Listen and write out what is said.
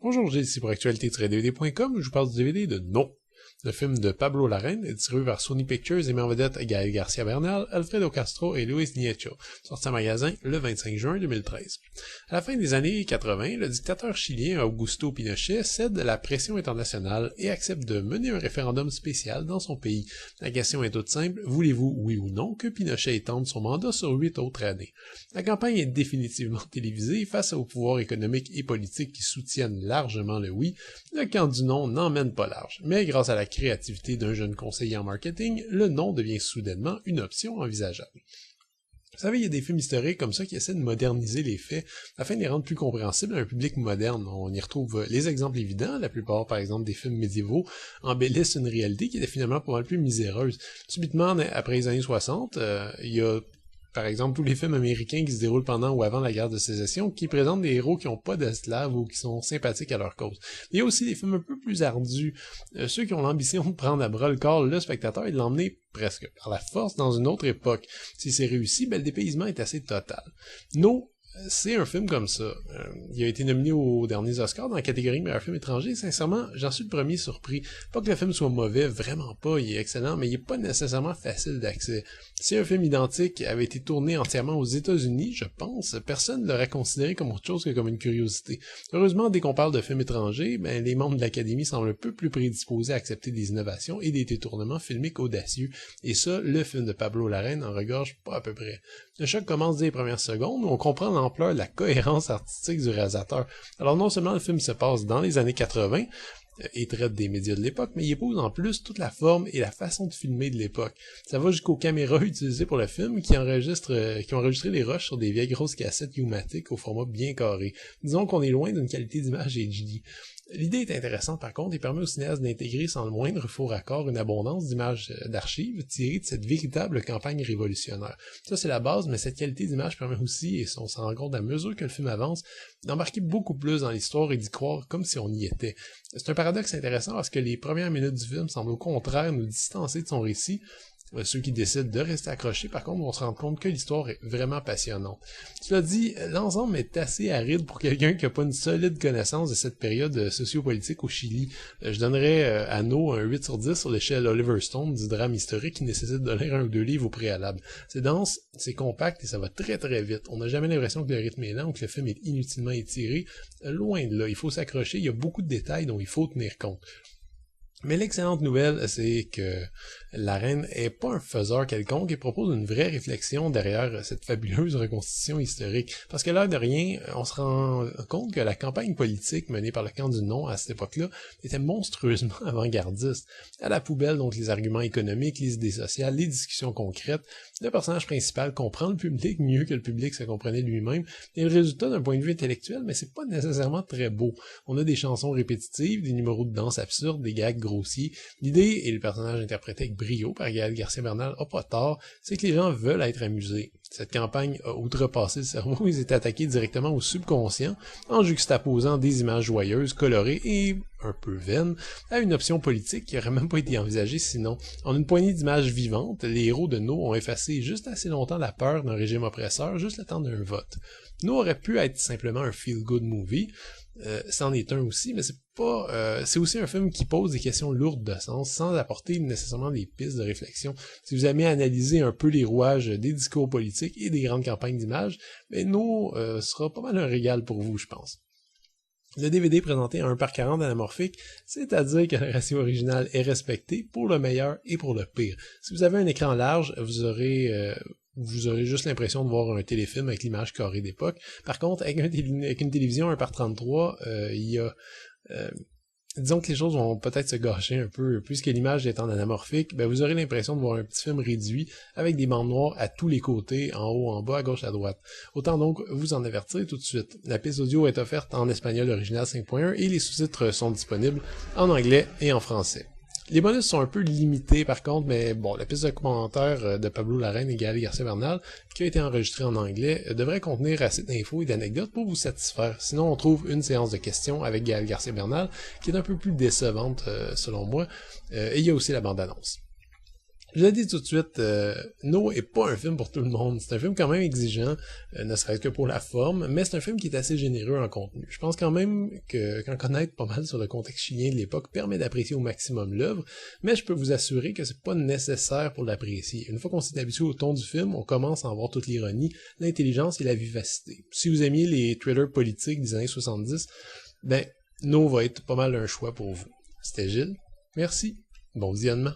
Bonjour, j'ai ici pour actualité-dvd.com, je vous parle du DVD de Non, le film de Pablo Larraín, distribué par Sony Pictures et met en vedette Gael Garcia Bernal, Alfredo Castro et Luis Nieto, sorti en magasin le 25 juin 2013. À la fin des années 80, le dictateur chilien Augusto Pinochet cède à la pression internationale et accepte de mener un référendum spécial dans son pays. La question est toute simple, voulez-vous, oui ou non, que Pinochet étende son mandat sur 8 autres années? La campagne est définitivement télévisée face aux pouvoirs économiques et politiques qui soutiennent largement le oui. Le camp du non n'emmène pas large, mais grâce à la créativité d'un jeune conseiller en marketing, le non devient soudainement une option envisageable. Vous savez, il y a des films historiques comme ça qui essaient de moderniser les faits afin de les rendre plus compréhensibles à un public moderne. On y retrouve les exemples évidents, la plupart par exemple des films médiévaux embellissent une réalité qui était finalement pas mal plus miséreuse. Subitement, après les années 60, il y a par exemple, tous les films américains qui se déroulent pendant ou avant la guerre de sécession, qui présentent des héros qui n'ont pas d'esclaves ou qui sont sympathiques à leur cause. Il y a aussi des films un peu plus ardus, ceux qui ont l'ambition de prendre à bras le corps le spectateur et de l'emmener presque par la force dans une autre époque. Si c'est réussi, le dépaysement est assez total. C'est un film comme ça. Il a été nominé aux derniers Oscars dans la catégorie meilleur film étranger. Sincèrement, j'en suis le premier surpris. Pas que le film soit mauvais, vraiment pas, il est excellent, mais il est pas nécessairement facile d'accès. Si un film identique avait été tourné entièrement aux États-Unis, je pense, personne ne l'aurait considéré comme autre chose que comme une curiosité. Heureusement, dès qu'on parle de films étrangers, les membres de l'Académie semblent un peu plus prédisposés à accepter des innovations et des détournements filmiques audacieux. Et ça, le film de Pablo Larraín en regorge pas à peu près. Le choc commence dès les premières secondes où on comprend l'ampleur de la cohérence artistique du réalisateur. Alors non seulement le film se passe dans les années 80 et traite des médias de l'époque, mais il épouse en plus toute la forme et la façon de filmer de l'époque. Ça va jusqu'aux caméras utilisées pour le film qui ont enregistré les rushs sur des vieilles grosses cassettes U-matic au format bien carré. Disons qu'on est loin d'une qualité d'image HD. L'idée est intéressante par contre et permet au cinéaste d'intégrer sans le moindre faux raccord une abondance d'images d'archives tirées de cette véritable campagne révolutionnaire. Ça c'est la base, mais cette qualité d'image permet aussi, et on s'en rend compte à mesure que le film avance, d'embarquer beaucoup plus dans l'histoire et d'y croire comme si on y était. C'est un paradoxe intéressant parce que les premières minutes du film semblent au contraire nous distancer de son récit. Ceux qui décident de rester accrochés, par contre, vont se rendre compte que l'histoire est vraiment passionnante. Cela dit, l'ensemble est assez aride pour quelqu'un qui n'a pas une solide connaissance de cette période sociopolitique au Chili. Je donnerais à No un 8 sur 10 sur l'échelle Oliver Stone du drame historique qui nécessite de lire un ou deux livres au préalable. C'est dense, c'est compact et ça va très très vite. On n'a jamais l'impression que le rythme est lent ou que le film est inutilement étiré. Loin de là, il faut s'accrocher, il y a beaucoup de détails dont il faut tenir compte. Mais l'excellente nouvelle, c'est que Larraín est pas un faiseur quelconque et propose une vraie réflexion derrière cette fabuleuse reconstitution historique. Parce que l'air de rien, on se rend compte que la campagne politique menée par le camp du non à cette époque-là était monstrueusement avant-gardiste. À la poubelle, donc les arguments économiques, les idées sociales, les discussions concrètes. Le personnage principal comprend le public mieux que le public se comprenait lui-même. Et le résultat d'un point de vue intellectuel, mais c'est pas nécessairement très beau. On a des chansons répétitives, des numéros de danse absurdes, des gags grossiers. L'idée, et le personnage interprété avec brio par Gael Garcia Bernal a pas tort, c'est que les gens veulent être amusés. Cette campagne a outrepassé le cerveau, ils étaient attaqués directement au subconscient en juxtaposant des images joyeuses, colorées et un peu vaines à une option politique qui n'aurait même pas été envisagée sinon. En une poignée d'images vivantes, les héros de No ont effacé juste assez longtemps la peur d'un régime oppresseur, juste le temps d'un vote. No aurait pu être simplement un feel-good movie, c'en est un aussi, mais c'est aussi un film qui pose des questions lourdes de sens sans apporter nécessairement des pistes de réflexion. Si vous aimez analyser un peu les rouages des discours politiques et des grandes campagnes d'images, No sera pas mal un régal pour vous, je pense. Le DVD présenté à 1/40 anamorphique, c'est-à-dire que le ratio original est respecté pour le meilleur et pour le pire. Si vous avez un écran large, vous aurez juste l'impression de voir un téléfilm avec l'image carrée d'époque. Par contre, avec une télévision 1/33, disons que les choses vont peut-être se gâcher un peu, puisque l'image est en anamorphique, vous aurez l'impression de voir un petit film réduit avec des bandes noires à tous les côtés, en haut, en bas, à gauche, à droite. Autant donc vous en avertir tout de suite. La piste audio est offerte en espagnol original 5.1 et les sous-titres sont disponibles en anglais et en français. Les bonus sont un peu limités par contre, mais bon, la piste de commentaires de Pablo Larraín et Gael Garcia Bernal, qui a été enregistrée en anglais, devrait contenir assez d'infos et d'anecdotes pour vous satisfaire. Sinon, on trouve une séance de questions avec Gael Garcia Bernal, qui est un peu plus décevante selon moi, et il y a aussi la bande-annonce. Je le dis tout de suite, No est pas un film pour tout le monde. C'est un film quand même exigeant, ne serait-ce que pour la forme, mais c'est un film qui est assez généreux en contenu. Je pense quand même qu'en connaître pas mal sur le contexte chilien de l'époque permet d'apprécier au maximum l'œuvre, mais je peux vous assurer que c'est pas nécessaire pour l'apprécier. Une fois qu'on s'est habitué au ton du film, on commence à en voir toute l'ironie, l'intelligence et la vivacité. Si vous aimiez les thrillers politiques des années 70, ben, No va être pas mal un choix pour vous. C'était Gilles. Merci. Bon visionnement.